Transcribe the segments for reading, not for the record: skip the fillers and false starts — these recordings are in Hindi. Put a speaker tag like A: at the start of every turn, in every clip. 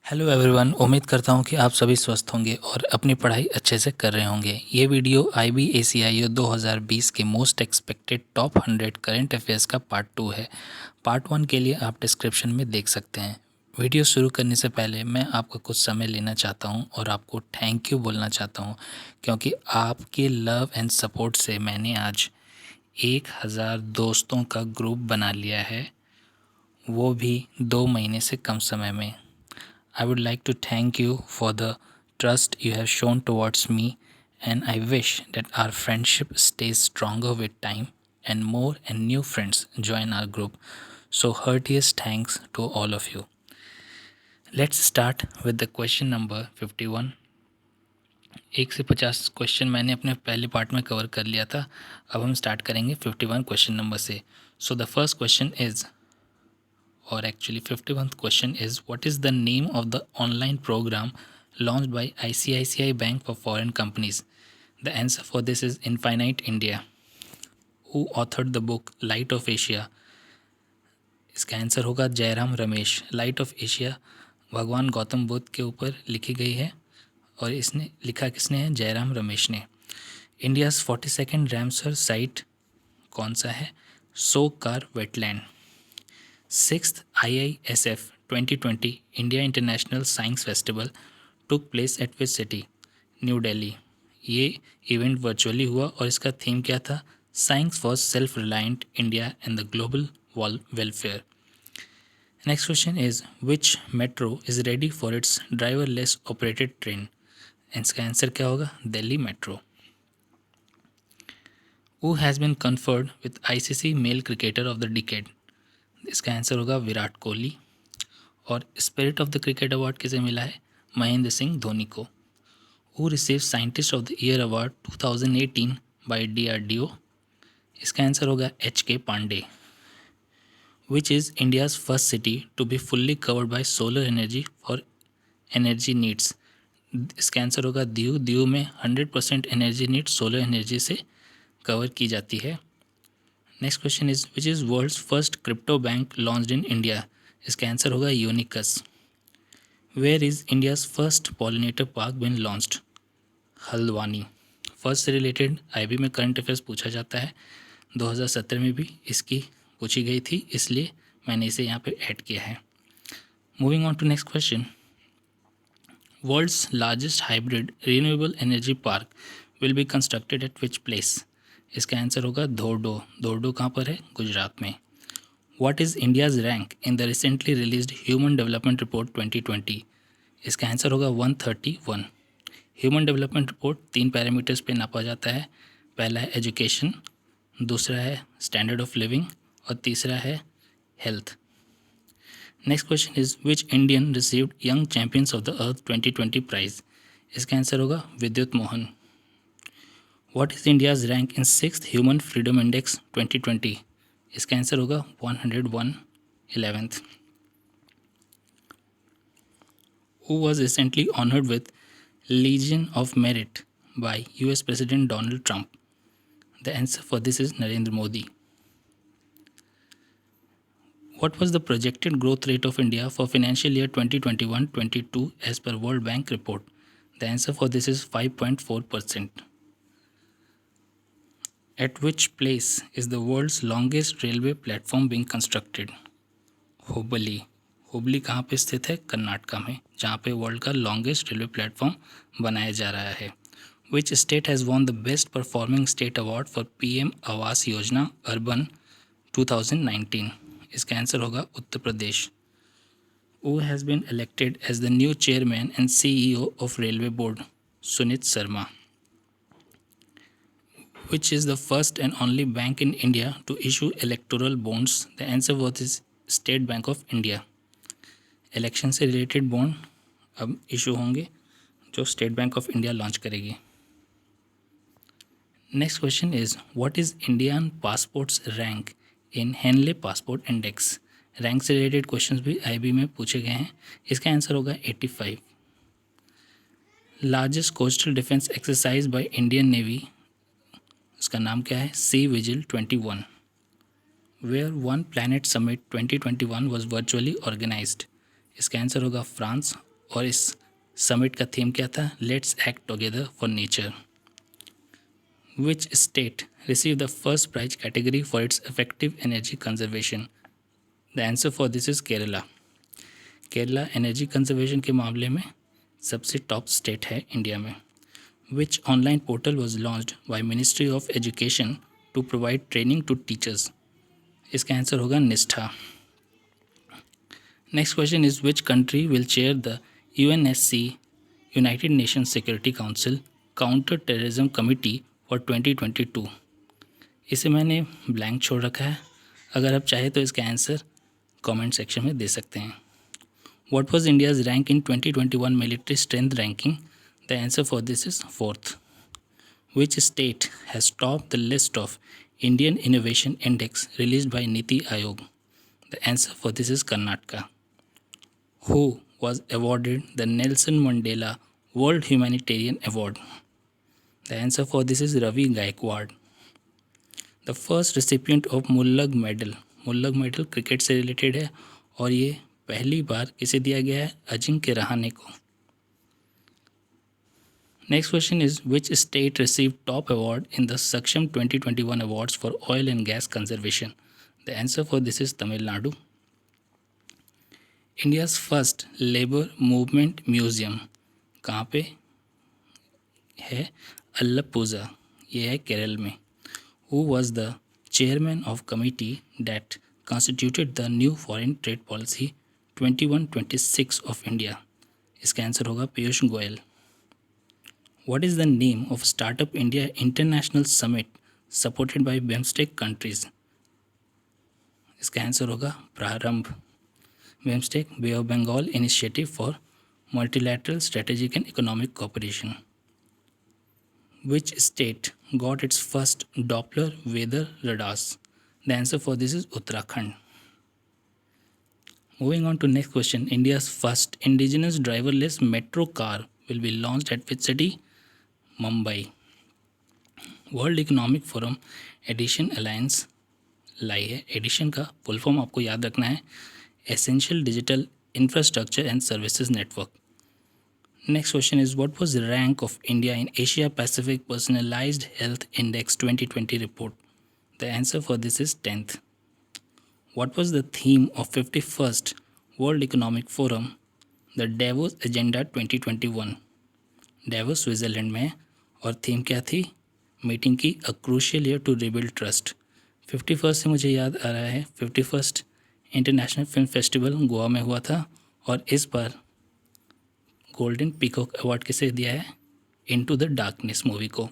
A: हेलो एवरीवन, उम्मीद करता हूँ कि आप सभी स्वस्थ होंगे और अपनी पढ़ाई अच्छे से कर रहे होंगे। ये वीडियो IBACIO 2020 के most expected top 100 current affairs का पार्ट 2 है। पार्ट 1 के लिए आप डिस्क्रिप्शन में देख सकते हैं। वीडियो शुरू करने से पहले मैं आपका कुछ समय लेना चाहता हूँ और आपको थैंक यू बोलना चाहता हूँ, क्योंकि आपके लव एंड सपोर्ट से मैंने आज 1000 दोस्तों का ग्रुप बना लिया है, वो भी 2 महीने से कम समय में। I would like to thank you for the trust you have shown towards me, and I wish that our friendship stays stronger with time and more and new friends join our group. So, heartiest thanks to all of you. Let's start with the question number 51. 1 से 50 क्वेश्चन मैंने अपने पहले पार्ट में कवर कर लिया था। अब हम स्टार्ट करेंगे 51 क्वेश्चन नंबर से। So the first question is, or actually 51st question is, what is the name of the online program launched by ICICI Bank for foreign companies? The answer for this is Infinite India. Who authored the book Light of Asia? इसका आंसर होगा Jairam Ramesh. Light of Asia भगवान गौतम बुद्ध के ऊपर लिखी गई है और इसने लिखा किसने है? जयराम रमेश ने। इंडियाज़ 42nd रामसर साइट कौन सा है? Sokar wetland. 6th IISF 2020 India International Science Festival took place at which city? New Delhi. ये इवेंट वर्चुअली हुआ और इसका थीम क्या था? Science for self reliant India and the global welfare. Next question is, which metro is ready for its driverless operated train? इसका आंसर क्या होगा? Delhi metro. Who has been conferred with ICC male cricketer of the decade? इसका आंसर होगा विराट कोहली। और spirit of the cricket award किसे मिला है? महेंद्र सिंह धोनी को। Who receive scientist of the year award 2018 by DRDO? इसका आंसर होगा HK Pandey. Which is India's first city to be fully covered by solar energy for energy needs? इसका आंसर होगा दीव। दीव में 100% एनर्जी नीड्स सोलर एनर्जी से कवर की जाती है। Next question is, which is world's first crypto bank launched in India? इसका आंसर होगा Unicas. Where is India's first pollinator park bin launched? Haldwani. First से रिलेटेड IB में करंट अफेयर्स पूछा जाता है। 2017 में भी इसकी पूछी गई थी, इसलिए मैंने इसे यहाँ पे ऐड किया है। Moving on to next question, world's largest hybrid renewable energy park will be constructed at which place? इसका आंसर होगा धोर्डो। धोर्डो कहाँ पर है? गुजरात में। What is India's rank in the recently released Human Development Report 2020? इसका आंसर होगा 131। ह्यूमन डेवलपमेंट रिपोर्ट 3 पैरामीटर्स पे नापा जाता है। पहला है एजुकेशन, दूसरा है स्टैंडर्ड ऑफ लिविंग और तीसरा है health. Next question is, which Indian received young champions of the earth 2020 prize? इसका आंसर होगा Vidyut Mohan. What is India's rank in 6th human freedom index 2020? इसका आंसर होगा 101 11th। Who was recently honored with Legion of Merit by US President Donald Trump? The answer for this is Narendra Modi. What was the projected growth rate of India for financial year 2021-22 as per World Bank report? The answer for this is 5.4%. At which place is the world's longest railway platform being constructed? Hubli. Hubli कहाँ पे स्थित है? कर्नाटका में, जहाँ पे वर्ल्ड का लॉन्गेस्ट रेलवे प्लेटफॉर्म बनाया जा रहा है। Which state has won the best performing state award for PM Awas Yojana urban 2019? इसका आंसर होगा Uttar Pradesh. Who has been elected as the new chairman and CEO of railway board? Sunit Sharma. Which is the first and only bank in India to issue electoral bonds? The answer was is State Bank of India. Election से रिलेटेड बॉन्ड अब इशू होंगे जो State Bank of India launch करेगी। Next question is, what is Indian passport's rank in Henley passport index? Rank से रिलेटेड क्वेश्चंस भी IB में पूछे गए हैं। इसका आंसर होगा 85। Largest coastal defence exercise by Indian navy, उसका नाम क्या है? Sea vigil 21। Where one planet summit 2021 was virtually organised? इसका आंसर होगा फ्रांस और इस समिट का थीम क्या था? Let's act together for nature. Which state receive the first prize category for its effective energy conservation? The answer for this is Kerala. Kerala energy conservation के मामले में सबसे टॉप स्टेट है इंडिया में। Which online portal was launched by ministry of education to provide training to teachers? इसका आंसर होगा NISHTHA. Next question is which country will chair the UNSC United Nations Security Council counter terrorism committee for 2022? इसे मैंने ब्लैंक छोड़ रखा है, अगर आप चाहे तो इसका आंसर कमेंट सेक्शन में दे सकते हैं। What was India's rank in 2021 military strength ranking? The answer for this is 4th. Which state has topped the list of Indian Innovation Index released by Niti Aayog? The answer for this is Karnataka. Who was awarded the Nelson Mandela World Humanitarian Award? The answer for this is Ravi Gaikwad. The first recipient of Mullagh Medal. Mullagh Medal cricket से रिलेटेड है और ये पहली बार किसे दिया गया है? अजिंक्य रहाणे को। Next question is which state receive top award in the सक्षम 2021 awards for oil and gas conservation? The answer for this is Tamil Nadu. India's first labour movement museum कहाँ पे है? अल्लपुजा, ये है केरल में। Who was the chairman of committee that constituted the new foreign trade policy 2126 of India? इसका आंसर होगा Piyush Goyal. What is the name of Startup India International Summit supported by BIMSTEC countries? इसका आंसर होगा प्रारंभ। BIMSTEC Bay of Bengal Initiative for Multilateral Strategic and Economic Cooperation. Which state got its first Doppler weather radars? The answer for this is Uttarakhand. Moving on to next question. India's first indigenous driverless metro car will be launched at which city? Mumbai. World Economic Forum Edition Alliance लाई है। एडिशन का फुल फॉर्म आपको याद रखना है, essential digital infrastructure and services network. Next question is what was the rank of India in Asia Pacific personalised health index 2020 report? The answer for this is 10th. What was the theme of 51st World Economic Forum, the Davos Agenda 2021? Davos Switzerland में, और थीम क्या थी मीटिंग की? A crucial year to rebuild trust. 51st से मुझे याद आ रहा है 51st international film festival Goa में हुआ था, और इस बार गोल्डन पीकॉक अवार्ड किसे दिया है? इनटू द डार्कनेस मूवी को।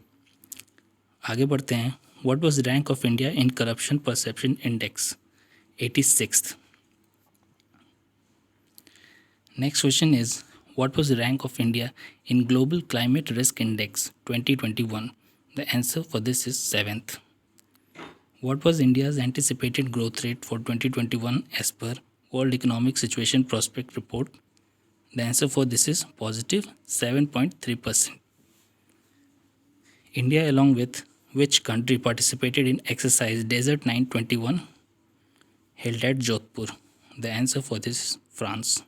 A: आगे बढ़ते हैं। What was rank of India in Corruption Perception Index? 86th. Next question is what was the rank of India in Global Climate Risk Index 2021? The answer for this is 7th. What was India's anticipated growth rate for 2021 as per World Economic Situation Prospect Report? The answer for this is positive 7.3%. India along with which country participated in exercise Desert 921 held at Jodhpur? The answer for this is France.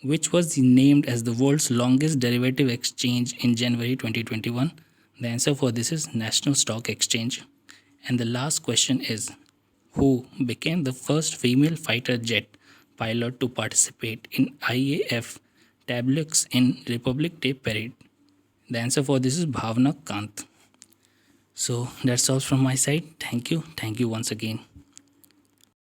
A: Which was named as the world's longest derivative exchange in January 2021? The answer for this is National Stock Exchange. And the last question is who became the first female fighter jet pilot to participate in IAF Tableaux in Republic Day Parade? The answer for this is Bhavna Kant. So that's all from my side. Thank you once again.